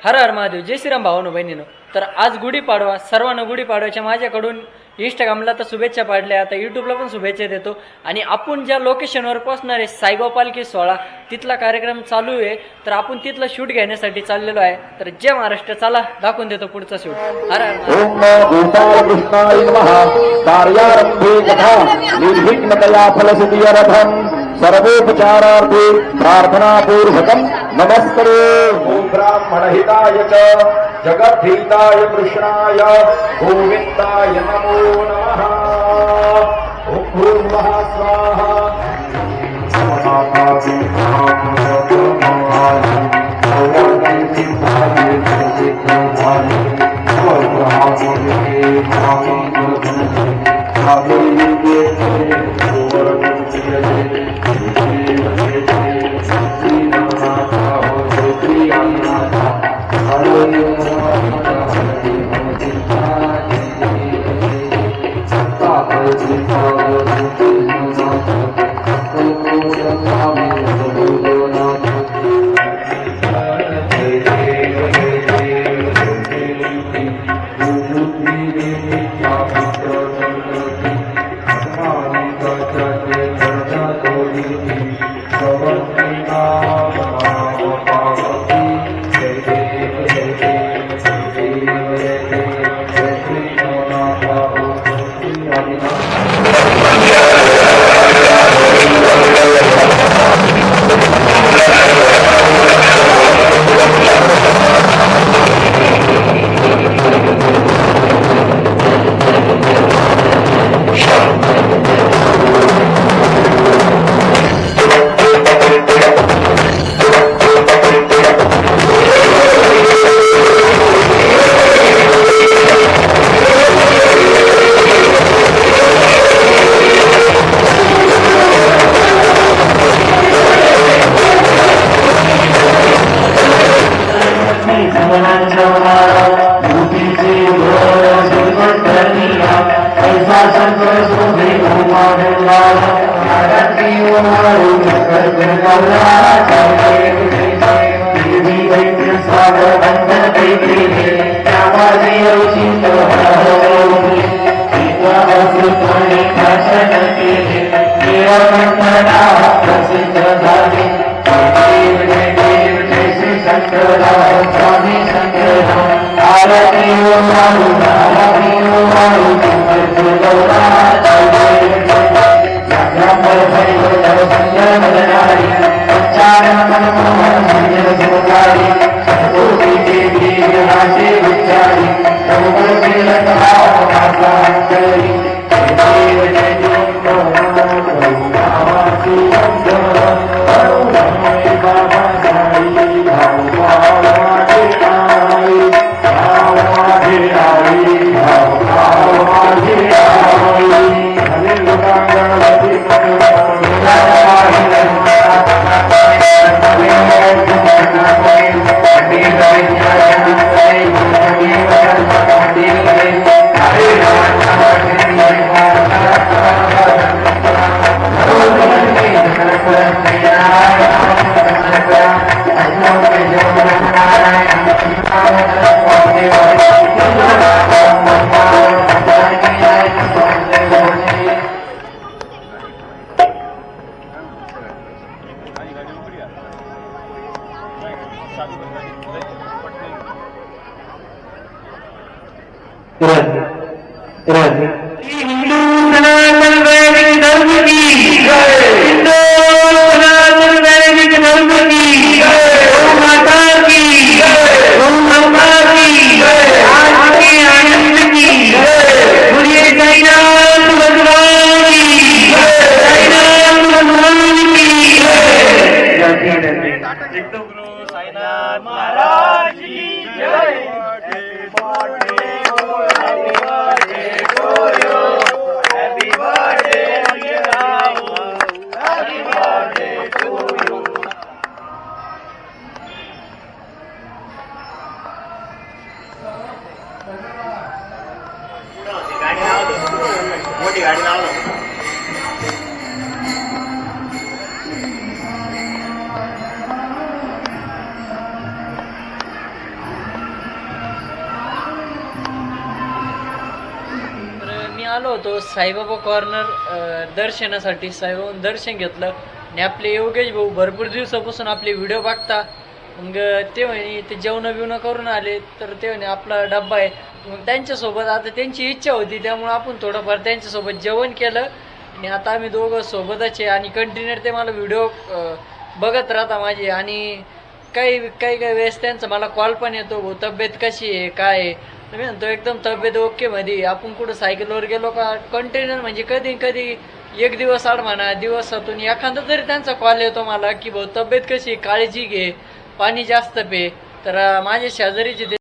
हर हर महादेव. जय श्रीराम भावानो बहिणीनो. तर आज गुढीपाडवा, सर्वांना गुढीपाडव्याच्या माझ्याकडून इंस्टाग्रामला तर शुभेच्छा पाडल्या, आता यूट्यूबला पण शुभेच्छा देतो. आणि आपण ज्या लोकेशनवर पोहोचणार आहे साईगाव पालखी सोहळा, तिथला कार्यक्रम चालू आहे. तर आपण तिथलं शूट घेण्यासाठी चाललेलो आहे. तर जय महाराष्ट्र, चला दाखवून देतो पुढचा शूट. हर हर सर्वोपचारार्थे प्रार्थनापूर्वकं नमस्करो. ओम ब्राह्मणहिताय च जगद्धिताय कृष्णाय गोविन्दाय नमो नमः. ओम भूर्भुवः स्वाहा. आलो होतो साईबाबा कॉर्नर दर्शनासाठी. साईबाबा दर्शन घेतलं आणि आपले योगेश भाऊ भरपूर दिवसापासून आपले व्हिडिओ बघता. मग ते म्हणे ते जेवण बिवणं करून आले, तर ते म्हणे आपला डब्बा आहे. मग त्यांच्यासोबत आता त्यांची इच्छा होती त्यामुळे आपण थोडंफार त्यांच्यासोबत जेवण केलं आणि आता आम्ही दोघं सोबतच आहे. आणि कंटिन्यू ते मला व्हिडिओ बघत राहता माझे. आणि काही काही काही वेळेस त्यांचा मला कॉल पण येतो, भाऊ तब्येत कशी आहे काय आहे. तर मी म्हणतो एकदम तब्येत ओके मध्ये. आपण कुठं सायकलवर गेलो का कंटिन्यू म्हणजे कधी कधी एक दिवस आड म्हणा दिवसातून एखादा तरी त्यांचा कॉल येतो मला की भाऊ तब्येत कशी, काळजी घे, पाणी जास्त पे. तर माझ्या शेजारीचे